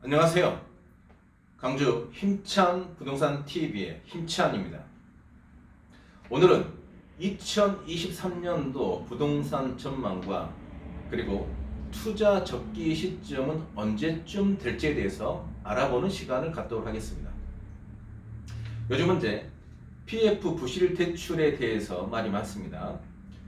안녕하세요. 광주 힘찬 부동산 TV의 힘찬입니다. 오늘은 2023년도 부동산 전망과 그리고 투자 적기 시점은 언제쯤 될지에 대해서 알아보는 시간을 갖도록 하겠습니다. 요즘 현재 PF 부실 대출에 대해서 말이 많습니다.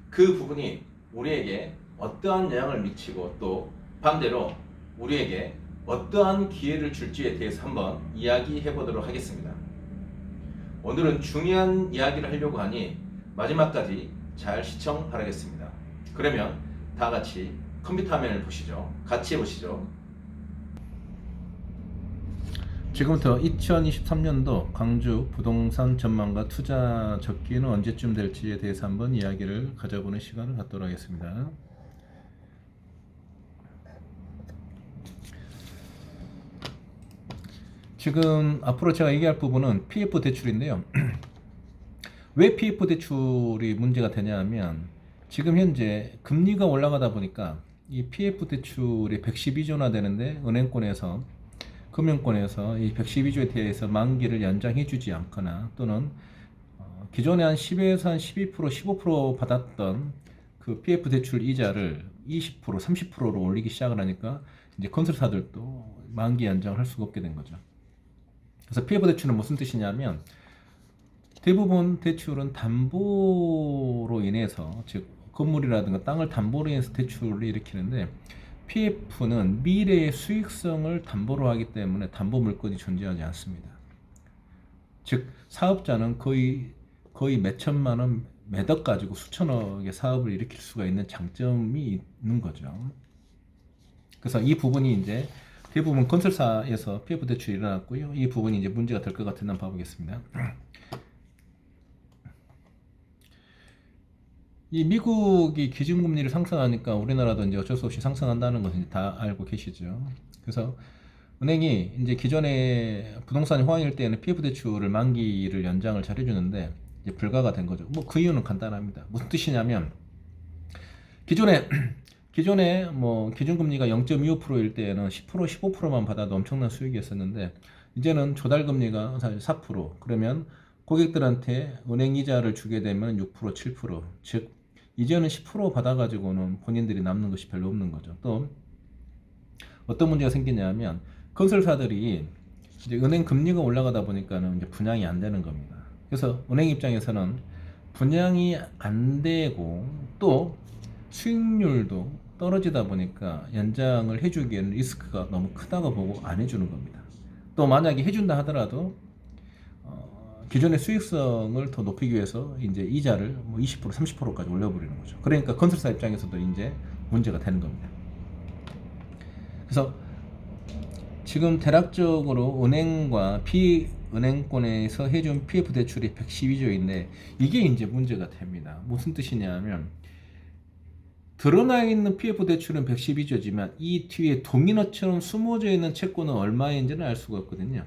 그 부분이 우리에게 어떠한 영향을 미치고 또 반대로 우리에게 어떠한 기회를 줄지에 대해서 한번 이야기해 보도록 하겠습니다. 오늘은 중요한 이야기를 하려고 하니 마지막까지 잘 시청 바라겠습니다. 그러면 다 같이 컴퓨터 화면을 보시죠. 같이 보시죠. 지금부터 2023년도 광주 부동산 전망과 투자 적기는 언제쯤 될지에 대해서 한번 이야기를 가져보는 시간을 갖도록 하겠습니다. 지금 앞으로 제가 얘기할 부분은 PF 대출인데요. 왜 PF 대출이 문제가 되냐 하면 지금 현재 금리가 올라가다 보니까 이 PF 대출이 112조나 되는데 은행권에서 금융권에서 이 112조에 대해서 만기를 연장해 주지 않거나 또는 기존에 한 10에서 한 12%, 15% 받았던 그 PF 대출 이자를 20%, 30%로 올리기 시작을 하니까 이제 건설사들도 만기 연장을 할 수가 없게 된 거죠. 그래서 PF 대출은 무슨 뜻이냐면 대부분 대출은 담보로 인해서 즉 건물이라든가 땅을 담보로 인해서 대출을 일으키는데 PF는 미래의 수익성을 담보로 하기 때문에 담보 물건이 존재하지 않습니다. 즉 사업자는 거의 몇 천만 원, 몇억 가지고 수천억의 사업을 일으킬 수가 있는 장점이 있는 거죠. 그래서 이 부분이 이제 대부분 건설사에서 PF 대출이 일어났고요. 이 부분이 이제 문제가 될 것 같은 한번 봐보겠습니다. 이 미국이 기준금리를 상승하니까 우리나라도 이제 어쩔 수 없이 상승한다는 것은 다 알고 계시죠. 그래서 은행이 이제 기존에 부동산이 호황일 때는 PF 대출을 만기를 연장을 잘 해주는데 이제 불가가 된 거죠. 뭐 그 이유는 간단합니다. 무슨 뜻이냐면 기존에 뭐 기준금리가 0.25%일 때에는 10%, 15%만 받아도 엄청난 수익이었었는데 이제는 조달금리가 사실 4%, 그러면 고객들한테 은행 이자를 주게 되면 6%, 7%, 즉 이제는 10% 받아가지고는 본인들이 남는 것이 별로 없는 거죠. 또 어떤 문제가 생기냐면 건설사들이 이제 은행 금리가 올라가다 보니까는 이제 분양이 안 되는 겁니다. 그래서 은행 입장에서는 분양이 안 되고 또 수익률도 떨어지다 보니까 연장을 해주기에는 리스크가 너무 크다고 보고 안 해주는 겁니다. 또 만약에 해준다 하더라도 기존의 수익성을 더 높이기 위해서 이제 이자를 뭐 20%, 30%까지 올려버리는 거죠. 그러니까 건설사 입장에서도 이제 문제가 되는 겁니다. 그래서 지금 대략적으로 은행과 비은행권에서 해준 PF 대출이 112조인데 이게 이제 문제가 됩니다. 무슨 뜻이냐면 드러나 있는 PF 대출은 112조지만 이 뒤에 도미노처럼 숨어져 있는 채권은 얼마인지는 알 수가 없거든요.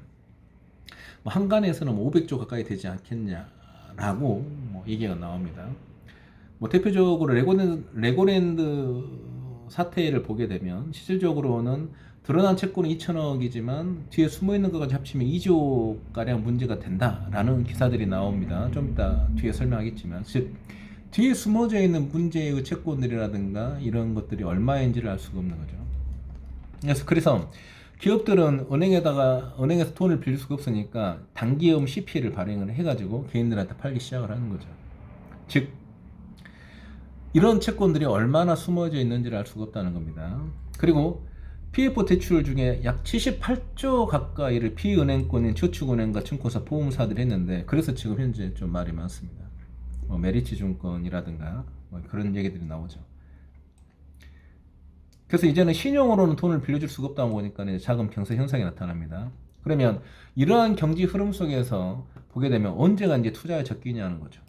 뭐 한간에서는 500조 가까이 되지 않겠냐라고 뭐 얘기가 나옵니다. 뭐 대표적으로 레고랜드 사태를 보게 되면 실질적으로는 드러난 채권은 2천억이지만 뒤에 숨어 있는 것까지 합치면 2조 가량 문제가 된다라는 기사들이 나옵니다. 좀 이따 뒤에 설명하겠지만 즉 뒤에 숨어져 있는 문제의 채권들이라든가 이런 것들이 얼마인지를 알 수가 없는 거죠. 그래서 기업들은 은행에서 돈을 빌릴 수가 없으니까 단기금 CP를 발행을 해가지고 개인들한테 팔기 시작을 하는 거죠. 즉 이런 채권들이 얼마나 숨어져 있는지를 알 수가 없다는 겁니다. 그리고 PF 대출 중에 약 78조 가까이를 비은행권인 저축은행과 증권사 보험사들이 했는데 그래서 지금 현재 좀 말이 많습니다. 뭐 메리츠 증권이라든가 뭐 그런 얘기들이 나오죠. 그래서 이제는 신용으로는 돈을 빌려줄 수가 없다 보니까 자금 경색 현상이 나타납니다. 그러면 이러한 경제 흐름 속에서 보게 되면 언제가 이제 투자의 적기냐는 거죠.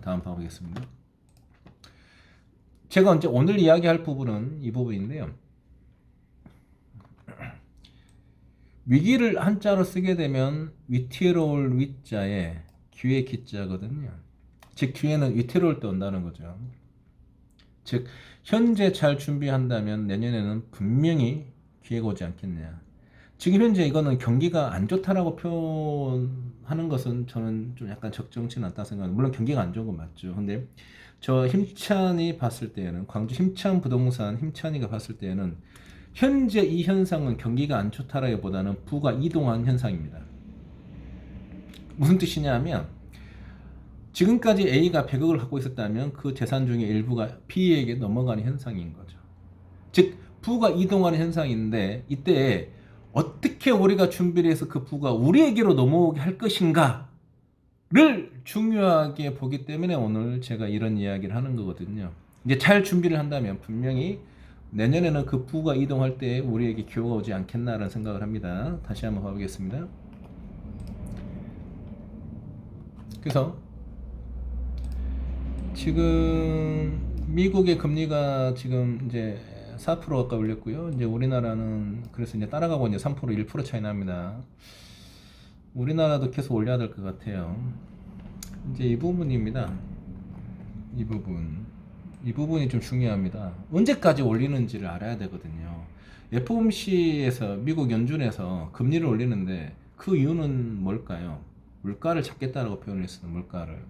다음 봐보겠습니다. 제가 이제 오늘 이야기할 부분은 이 부분인데요. 위기를 한자로 쓰게 되면 위태로울 위자에 기회 기자거든요. 즉 기회는 위태로울 때 온다는 거죠. 즉 현재 잘 준비한다면 내년에는 분명히 기회가 오지 않겠냐. 지금 현재 이거는 경기가 안 좋다라고 표현하는 것은 저는 좀 약간 적정치는 않다 생각합니다. 물론 경기가 안 좋은 건 맞죠. 근데 저 힘찬이 봤을 때에는, 광주 힘찬 부동산 힘찬이가 봤을 때에는 현재 이 현상은 경기가 안 좋다라기보다는 부가 이동한 현상입니다. 무슨 뜻이냐면 지금까지 A가 100억을 갖고 있었다면 그 재산 중에 일부가 B에게 넘어가는 현상인 거죠. 즉 부가 이동하는 현상인데, 이때 어떻게 우리가 준비를 해서 그 부가 우리에게로 넘어오게 할 것인가를 중요하게 보기 때문에 오늘 제가 이런 이야기를 하는 거거든요. 이제 잘 준비를 한다면 분명히 내년에는 그 부가 이동할 때 우리에게 기회가 오지 않겠나라는 생각을 합니다. 다시 한번 봐보겠습니다. 그래서 지금 미국의 금리가 지금 이제 4% 가까이 올렸고요. 이제 우리나라는 그래서 이제 따라가고 이제 3% 1% 차이 납니다. 우리나라도 계속 올려야 될 것 같아요. 이제 이 부분입니다. 이 부분이 좀 중요합니다. 언제까지 올리는지를 알아야 되거든요. FOMC에서 미국 연준에서 금리를 올리는데 그 이유는 뭘까요? 물가를 잡겠다라고 표현을 했어요. 물가를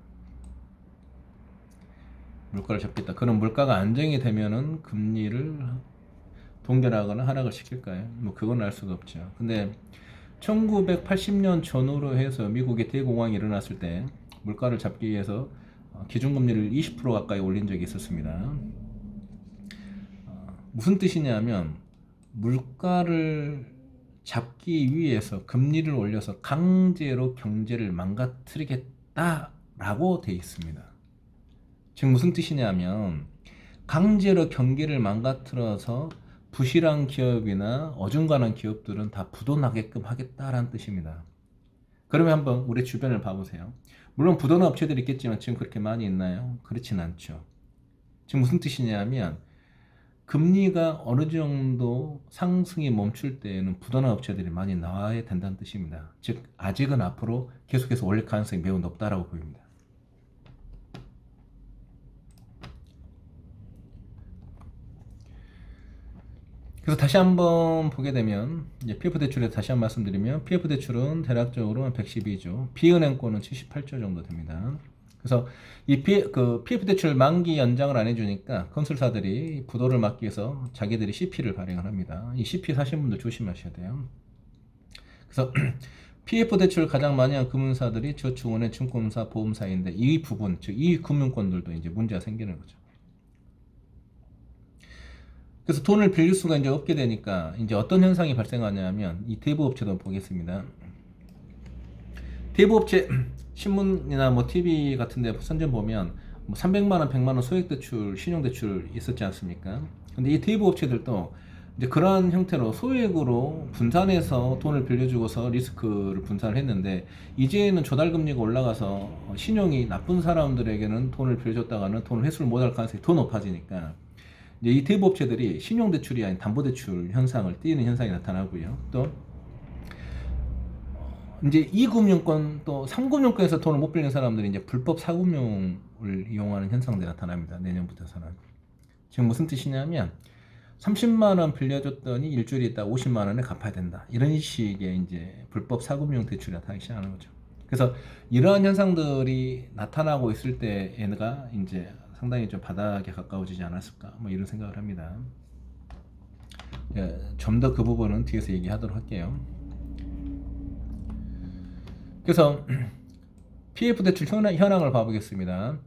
잡겠다. 그럼 물가가 안정이 되면은 금리를 동결하거나 하락을 시킬까요? 뭐 그건 알 수가 없죠. 근데 1980년 전후로 해서 미국의 대공황이 일어났을 때 물가를 잡기 위해서 기준금리를 20% 가까이 올린 적이 있었습니다. 무슨 뜻이냐면 물가를 잡기 위해서 금리를 올려서 강제로 경제를 망가뜨리겠다라고 돼 있습니다. 즉 무슨 뜻이냐면 강제로 경기를 망가뜨려서 부실한 기업이나 어중간한 기업들은 다 부도나게끔 하겠다라는 뜻입니다. 그러면 한번 우리 주변을 봐보세요. 물론 부도나 업체들이 있겠지만 지금 그렇게 많이 있나요? 그렇진 않죠. 지금 무슨 뜻이냐면 금리가 어느 정도 상승이 멈출 때에는 부도나 업체들이 많이 나와야 된다는 뜻입니다. 즉 아직은 앞으로 계속해서 올릴 가능성이 매우 높다라고 보입니다. 그래서 다시 한번 보게 되면 이제 PF 대출에 다시 한번 말씀드리면 PF 대출은 대략적으로 112조, 비은행권은 78조 정도 됩니다. 그래서 이 PF 대출 만기 연장을 안 해주니까 건설사들이 부도를 막기 위해서 자기들이 CP를 발행을 합니다. 이 CP 사신 분들 조심하셔야 돼요. 그래서 PF 대출을 가장 많이 한 금융사들이 저축은행, 증권사, 보험사인데 이 부분, 즉 이 금융권들도 이제 문제가 생기는 거죠. 그래서 돈을 빌릴 수가 이제 없게 되니까 이제 어떤 현상이 발생하냐면 이 대부업체도 보겠습니다. 대부업체 신문이나 뭐 TV 같은데 선전 보면 뭐 300만 원, 100만 원 소액 대출, 신용 대출 있었지 않습니까? 근데 이 대부업체들도 이제 그러한 형태로 소액으로 분산해서 돈을 빌려주고서 리스크를 분산을 했는데 이제는 조달금리가 올라가서 신용이 나쁜 사람들에게는 돈을 빌려줬다가는 돈을 회수를 못할 가능성이 더 높아지니까 이제 이 대부업체들이 신용대출이 아닌 담보대출 현상을 띠는 현상이 나타나고요. 또 이제 2금융권 또 3금융권에서 돈을 못 빌리는 사람들이 이제 불법 4금융을 이용하는 현상들이 나타납니다. 내년부터서는. 지금 무슨 뜻이냐면 30만 원 빌려줬더니 일주일에 있다 50만 원에 갚아야 된다. 이런 식의 이제 불법 4금융 대출이 나타나기 시작하는 거죠. 그래서 이러한 현상들이 나타나고 있을 때 얘가 이제 상당히 좀 바닥에 가까워지지 않았을까 뭐 이런 생각을 합니다. 예, 좀 더 그 부분은 뒤에서 얘기하도록 할게요. 그래서 PF 대출 현황을 봐보겠습니다.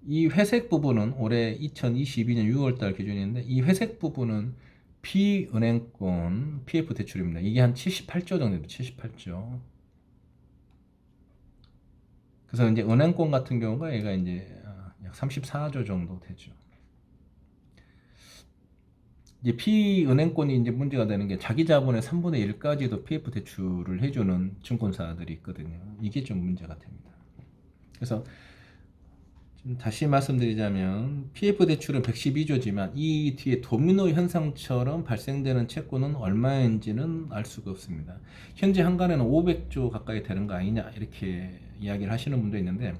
이 회색 부분은 올해 2022년 6월달 기준인데 이 회색 부분은 비은행권 PF 대출입니다. 이게 한 78조 정도 됩니다. 78조. 그래서 이제 은행권 같은 경우가 얘가 이제 약 34조 정도 되죠. 이제 피은행권이 이제 문제가 되는 게 자기 자본의 3분의 1까지도 PF 대출을 해주는 증권사들이 있거든요. 이게 좀 문제가 됩니다. 그래서 좀 다시 말씀드리자면 PF 대출은 112조지만 이 뒤에 도미노 현상처럼 발생되는 채권은 얼마인지는 알 수가 없습니다. 현재 한간에는 500조 가까이 되는 거 아니냐 이렇게 이야기를 하시는 분도 있는데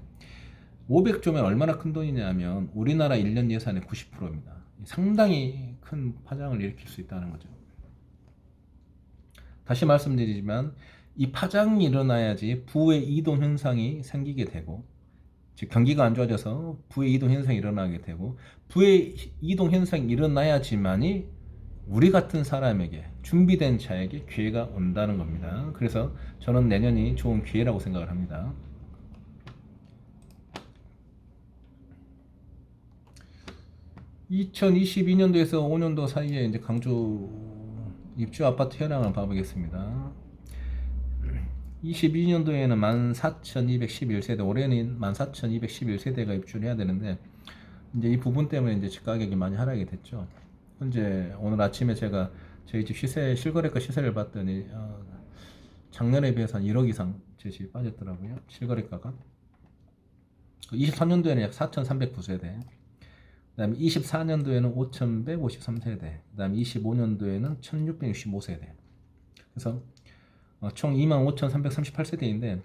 500조면 얼마나 큰 돈이냐 하면 우리나라 1년 예산의 90%입니다. 상당히 큰 파장을 일으킬 수 있다는 거죠. 다시 말씀드리지만 이 파장이 일어나야지 부의 이동 현상이 생기게 되고, 즉 경기가 안 좋아져서 부의 이동 현상이 일어나게 되고, 부의 이동 현상이 일어나야지만이 우리 같은 사람에게, 준비된 자에게 기회가 온다는 겁니다. 그래서 저는 내년이 좋은 기회라고 생각을 합니다. 2022년도에서 5년도 사이에 이제 강주 입주 아파트 현황을 봐보겠습니다. 22년도에는 14,211세대, 올해는 14,211세대가 입주를 해야 되는데, 이제 이 부분 때문에 이제 집 가격이 많이 하락이 됐죠. 현재 오늘 아침에 제가 저희 집 시세, 실거래가 시세를 봤더니 작년에 비해서 한 1억 이상 제 집이 빠졌더라고요. 실거래가가. 23년도에는 약 4,309세대, 그 다음에 24년도에는 5,153세대, 그 다음에 25년도에는 1,665세대. 그래서 총 25,338세대인데,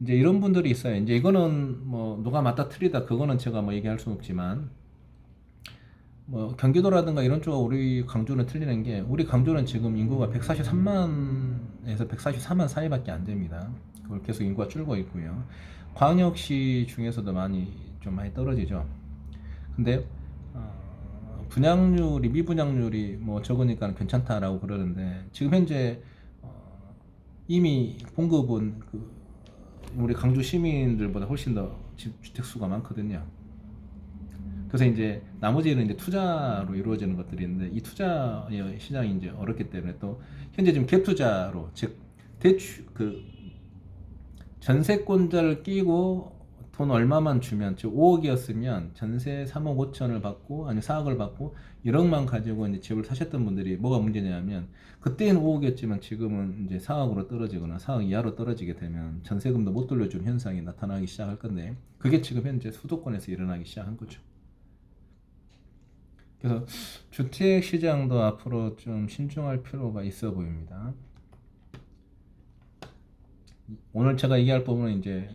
이제 이런 분들이 있어요. 이제 이거는 뭐 누가 맞다 틀리다 그거는 제가 뭐 얘기할 수는 없지만, 뭐 경기도라든가 이런 쪽 우리 강주는 틀리는 게, 우리 강주는 지금 인구가 143만에서 144만 사이밖에 안 됩니다. 그걸 계속 인구가 줄고 있고요. 광역시 중에서도 좀 많이 떨어지죠. 근데 분양률이, 미분양률이 뭐 적으니까 괜찮다라고 그러는데, 지금 현재 이미 공급은 우리 강주 시민들보다 훨씬 더 주택 수가 많거든요. 그래서 이제 나머지는 이제 투자로 이루어지는 것들이 있는데, 이 투자 시장이 이제 어렵기 때문에, 또 현재 지금 갭 투자로, 즉 대출 전세권자를 끼고 돈 얼마만 주면, 즉 5억이었으면 전세 3억 5천을 받고, 아니 4억을 받고 1억만 가지고 이제 집을 사셨던 분들이, 뭐가 문제냐면, 그때는 5억이었지만 지금은 이제 4억으로 떨어지거나 4억 이하로 떨어지게 되면 전세금도 못 돌려주는 현상이 나타나기 시작할 건데, 그게 지금 현재 수도권에서 일어나기 시작한 거죠. 그래서 주택 시장도 앞으로 좀 신중할 필요가 있어 보입니다. 오늘 제가 얘기할 부분은 이제,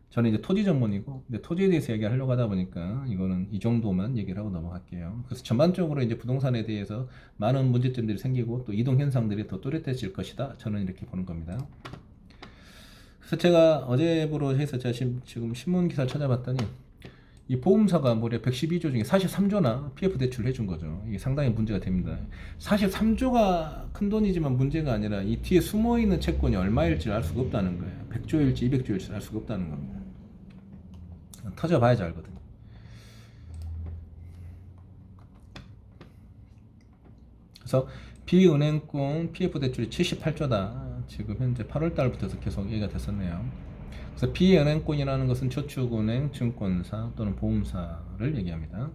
저는 이제 토지 전문이고, 근데 토지에 대해서 얘기하려고 하다 보니까 이거는 이 정도만 얘기를 하고 넘어갈게요. 그래서 전반적으로 이제 부동산에 대해서 많은 문제점들이 생기고, 또 이동 현상들이 더 뚜렷해질 것이다, 저는 이렇게 보는 겁니다. 그래서 제가 어제부로 해서 제가 지금 신문 기사를 찾아봤더니, 이 보험사가 무려 112조 중에 43조나 PF 대출을 해준 거죠. 이게 상당히 문제가 됩니다. 43조가 큰 돈이지만 문제가 아니라, 이 뒤에 숨어있는 채권이 얼마일지 알 수가 없다는 거예요. 100조일지 200조일지 알 수가 없다는 겁니다. 터져봐야지 알거든요. 그래서 비은행권 PF 대출이 78조다. 지금 현재 8월 달부터 계속 얘기가 됐었네요. 그래서 비은행권이라는 것은 저축은행, 증권사 또는 보험사를 얘기합니다.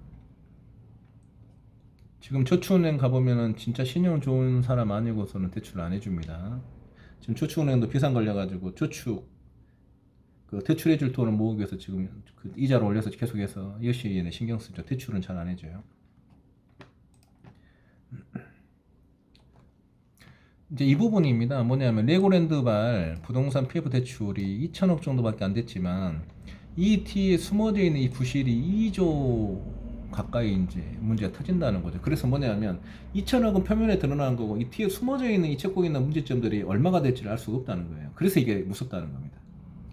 지금 저축은행 가보면은 진짜 신용 좋은 사람 아니고서는 대출을 안 해줍니다. 지금 저축은행도 비상 걸려가지고 대출해줄 돈을 모으기 위해서 지금 이자를 올려서 계속해서 여시에 신경 쓰죠. 대출은 잘 안 해줘요. 이제 이 부분입니다. 뭐냐면, 레고랜드발 부동산 PF 대출이 2천억 정도밖에 안 됐지만, 이 뒤에 숨어져 있는 이 부실이 2조 가까이 이제 문제가 터진다는 거죠. 그래서 뭐냐면, 2천억은 표면에 드러난 거고, 이 뒤에 숨어져 있는 이 채권에 있는 문제점들이 얼마가 될지를 알 수가 없다는 거예요. 그래서 이게 무섭다는 겁니다.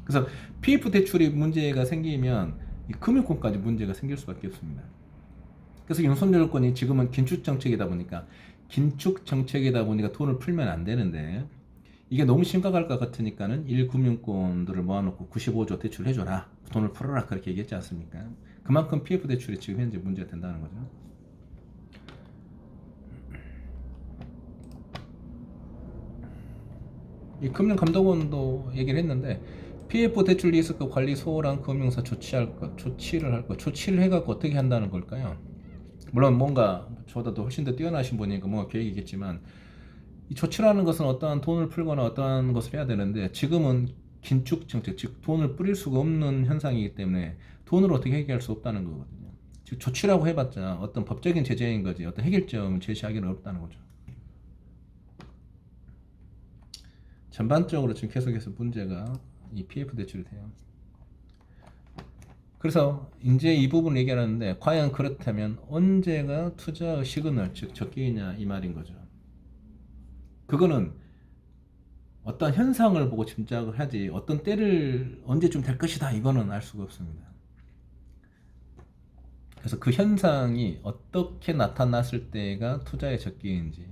그래서 PF 대출이 문제가 생기면 이 금융권까지 문제가 생길 수밖에 없습니다. 그래서 윤석열 정권이 지금은 긴축 정책이다 보니까 돈을 풀면 안 되는데, 이게 너무 심각할 것 같으니까는 1금융권들을 모아놓고 95조 대출해줘라, 돈을 풀어라, 그렇게 얘기했지 않습니까? 그만큼 PF 대출이 지금 현재 문제가 된다는 거죠. 이 금융감독원도 얘기를 했는데, PF 대출 리스크 관리 소홀한 금융사 조치를 해갖고 어떻게 한다는 걸까요? 물론 뭔가 저보다도 훨씬 더 뛰어나신 분이니까 뭔가 계획이겠지만, 이 조치라는 것은 어떠한 돈을 풀거나 어떠한 것을 해야 되는데, 지금은 긴축 정책, 즉 돈을 뿌릴 수가 없는 현상이기 때문에 돈을 어떻게 해결할 수 없다는 거거든요. 즉 조치라고 해봤자 어떤 법적인 제재인 거지, 어떤 해결점을 제시하기는 어렵다는 거죠. 전반적으로 지금 계속해서 문제가 이 PF 대출이 돼요. 그래서 이제 이 부분을 얘기하는데 과연 그렇다면 언제가 투자의 시그널, 즉 적기이냐 이 말인 거죠. 그거는 어떤 현상을 보고 짐작을 하지 어떤 때를 언제쯤 될 것이다 이거는 알 수가 없습니다. 그래서 그 현상이 어떻게 나타났을 때가 투자의 적기인지.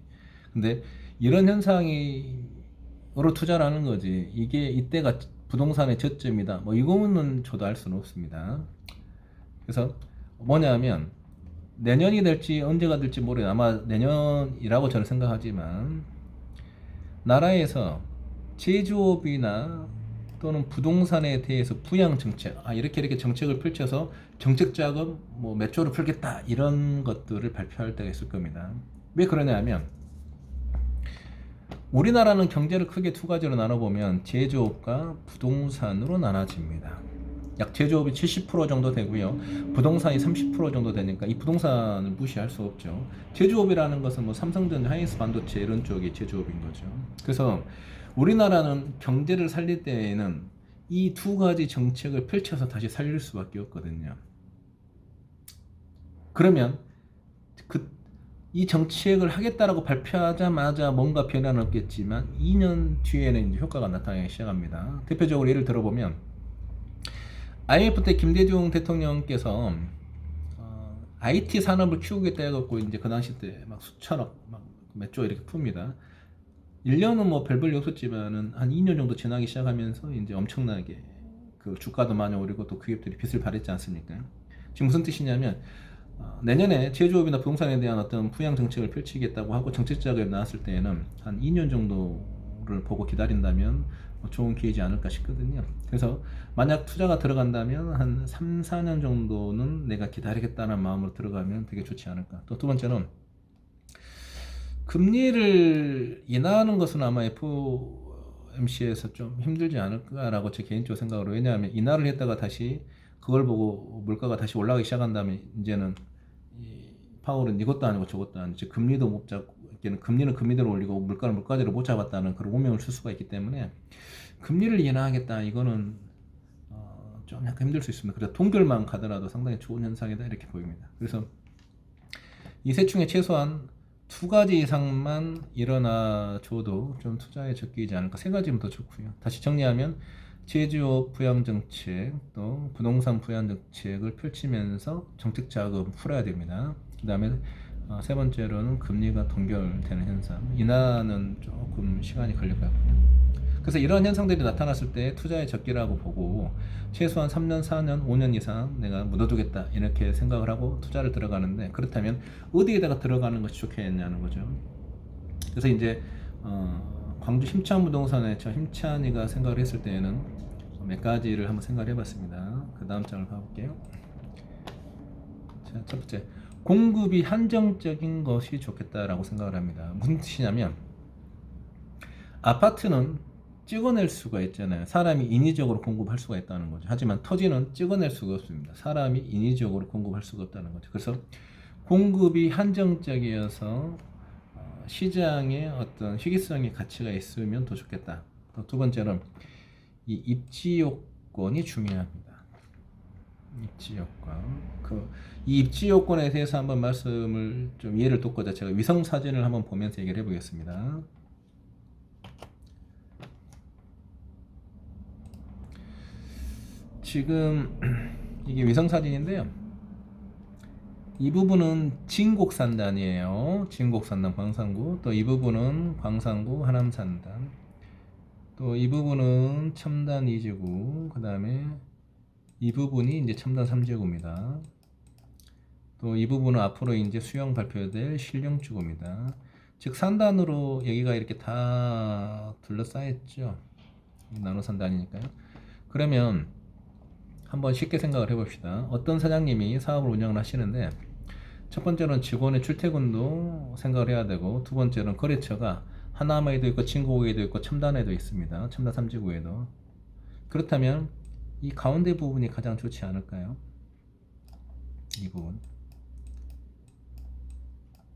근데 이런 현상으로 투자를 하는 거지 이게 이때가 부동산의 저점이다 뭐 이거는 저도 알 수는 없습니다. 그래서 뭐냐면 내년이 될지 언제가 될지 모르겠어요. 아마 내년이라고 저는 생각하지만 나라에서 제조업이나 또는 부동산에 대해서 부양 정책, 이렇게 정책을 펼쳐서 정책 자금 뭐 몇 조를 풀겠다 이런 것들을 발표할 때가 있을 겁니다. 왜 그러냐면 우리나라는 경제를 크게 두 가지로 나눠보면 제조업과 부동산으로 나눠집니다. 약 제조업이 70% 정도 되고요. 부동산이 30% 정도 되니까 이 부동산을 무시할 수 없죠. 제조업이라는 것은 뭐 삼성전자, 하이닉스 반도체 이런 쪽이 제조업인 거죠. 그래서 우리나라는 경제를 살릴 때에는 이 두 가지 정책을 펼쳐서 다시 살릴 수밖에 없거든요. 그러면 이 정책을 하겠다라고 발표하자마자 뭔가 변화는 없겠지만 2년 뒤에는 이제 효과가 나타나기 시작합니다. 대표적으로 예를 들어보면 IMF 때 김대중 대통령께서 IT 산업을 키우겠다 해갖고 이제 그 당시 때 막 수천억, 막 몇 조 이렇게 풉니다. 1년은 뭐 별 볼일 없었지만은 한 2년 정도 지나기 시작하면서 이제 엄청나게 그 주가도 많이 오르고 또 기업들이 빚을 발했지 않습니까? 지금 무슨 뜻이냐면 내년에 제조업이나 부동산에 대한 어떤 부양 정책을 펼치겠다고 하고 정책 자금이 나왔을 때에는 한 2년 정도를 보고 기다린다면 좋은 기회지 않을까 싶거든요. 그래서 만약 투자가 들어간다면 한 3, 4년 정도는 내가 기다리겠다는 마음으로 들어가면 되게 좋지 않을까. 또 두 번째는 금리를 인하하는 것은 아마 FOMC에서 좀 힘들지 않을까라고 제 개인적으로 생각으로. 왜냐하면 인하를 했다가 다시 그걸 보고 물가가 다시 올라가기 시작한다면 이제는 파월은 이것도 아니고 저것도 아니고 금리도 못 잡고 금리는 금리대로 올리고 물가는 물가대로 못 잡았다는 그런 오명을 쓸 수가 있기 때문에 금리를 인하하겠다 이거는 좀 약간 힘들 수 있습니다. 그래서 동결만 가더라도 상당히 좋은 현상이다 이렇게 보입니다. 그래서 이 세 중에 최소한 두 가지 이상만 일어나줘도 좀 투자에 적기이지 않을까. 세 가지면 더 좋고요. 다시 정리하면 제조업 부양 정책 또 부동산 부양 정책을 펼치면서 정책 자금 풀어야 됩니다. 그 다음에 세 번째로는 금리가 동결되는 현상. 인하는 조금 시간이 걸릴 것 같고요. 그래서 이런 현상들이 나타났을 때 투자의 적기라고 보고 최소한 3년, 4년, 5년 이상 내가 묻어두겠다 이렇게 생각을 하고 투자를 들어가는데 그렇다면 어디에다가 들어가는 것이 좋겠냐는 거죠. 그래서 이제 광주 힘찬부동산에 저 힘찬이가 생각을 했을 때에는 몇 가지를 한번 생각을 해봤습니다. 그 다음 장을 봐볼게요. 자, 첫 번째, 공급이 한정적인 것이 좋겠다라고 생각을 합니다. 무슨 뜻이냐면 아파트는 찍어낼 수가 있잖아요. 사람이 인위적으로 공급할 수가 있다는 거죠. 하지만 토지는 찍어낼 수가 없습니다. 사람이 인위적으로 공급할 수가 없다는 거죠. 그래서 공급이 한정적이어서 시장에 어떤 희귀성의 가치가 있으면 더 좋겠다. 또 두 번째는 이 입지 요건이 중요합니다. 입지 요건. 이 입지 요건에 대해서 한번 말씀을 좀 이해를 돕고자 제가 위성 사진을 한번 보면서 얘기를 해보겠습니다. 지금 이게 위성 사진인데요. 이 부분은 진곡산단이에요. 진곡산단 광산구. 또 이 부분은 광산구 하남산단. 또 이 부분은 첨단 2지구. 그 다음에 이 부분이 이제 첨단 3지구입니다. 또 이 부분은 앞으로 이제 수용 발표될 신령지구입니다. 즉 산단으로 여기가 이렇게 다 둘러싸였죠. 나노산단이니까요. 그러면 한번 쉽게 생각을 해봅시다. 어떤 사장님이 사업을 운영을 하시는데 첫 번째는 직원의 출퇴근도 생각을 해야 되고 두 번째는 거래처가 하남에도 있고 진곡에도 있고 첨단에도 있습니다. 첨단 3지구에도. 그렇다면 이 가운데 부분이 가장 좋지 않을까요? 이 부분.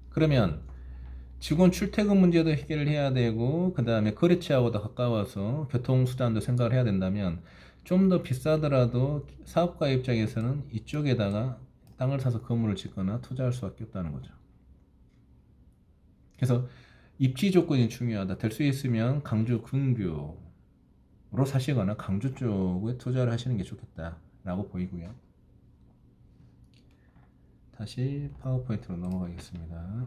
그러면 직원 출퇴근 문제도 해결을 해야 되고 그 다음에 거래처하고도 가까워서 교통수단도 생각을 해야 된다면 좀 더 비싸더라도 사업가 입장에서는 이쪽에다가 땅을 사서 건물을 짓거나 투자할 수밖에 없다는 거죠. 그래서 입지 조건이 중요하다. 될 수 있으면 강주 근교로 사시거나 강주 쪽에 투자를 하시는 게 좋겠다라고 보이고요. 다시 파워포인트로 넘어가겠습니다.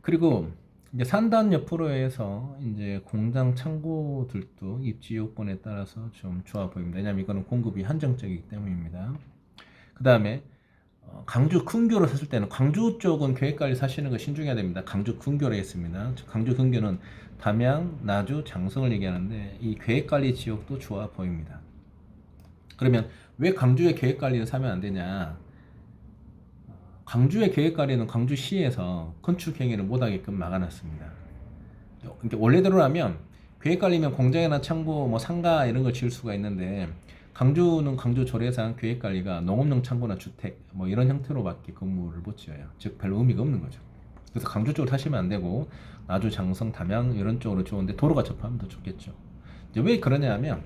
그리고 이제 산단 옆으로 해서 이제 공장 창고들도 입지 요건에 따라서 좀 좋아 보입니다. 왜냐하면 이거는 공급이 한정적이기 때문입니다. 그 다음에 강주 근교로 샀을 때는 광주 쪽은 계획관리 사시는 거 신중해야 됩니다. 강주 근교로 했습니다. 강주 근교는 담양, 나주, 장성을 얘기하는데 이 계획관리 지역도 좋아 보입니다. 그러면 왜 강주의 계획관리를 사면 안 되냐? 광주의 계획관리는 광주시에서 건축 행위를 못하게끔 막아놨습니다. 그러니까 원래대로라면 계획관리면 공장이나 창고, 뭐 상가 이런 걸 지을 수가 있는데 강주는 강주 조례상 계획관리가 농업용 창고나 주택 뭐 이런 형태로밖에 건물을 못 지어요. 즉 별로 의미가 없는 거죠. 그래서 강주 쪽으로 타시면 안 되고 나주, 장성, 담양 이런 쪽으로 좋은데 도로가 접하면 더 좋겠죠. 이제 왜 그러냐 하면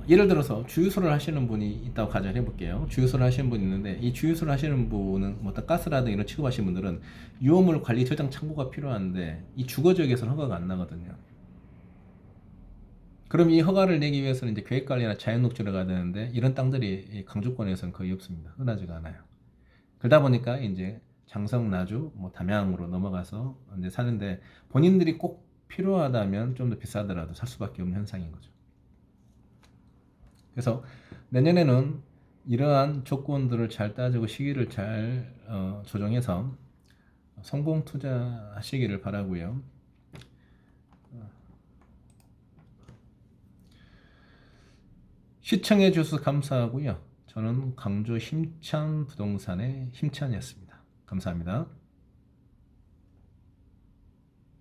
예를 들어서 주유소를 하시는 분이 있다고 가정해 볼게요. 주유소를 하시는 분이 있는데 이 주유소를 하시는 분은 뭐 어떤 가스라든 이런 취급하시는 분들은 유효물 관리 저장 창고가 필요한데 이 주거지역에서는 허가가 안 나거든요. 그럼 이 허가를 내기 위해서는 이제 계획관리나 자연녹지를 가야 되는데 이런 땅들이 강주권에서는 거의 없습니다. 흔하지가 않아요. 그러다 보니까 이제 장성, 나주, 뭐 담양으로 넘어가서 이제 사는데 본인들이 꼭 필요하다면 좀 더 비싸더라도 살 수밖에 없는 현상인 거죠. 그래서 내년에는 이러한 조건들을 잘 따지고 시기를 잘 조정해서 성공 투자하시기를 바라고요. 시청해 주셔서 감사하고요. 저는 강주 힘찬 부동산의 힘찬이었습니다. 감사합니다.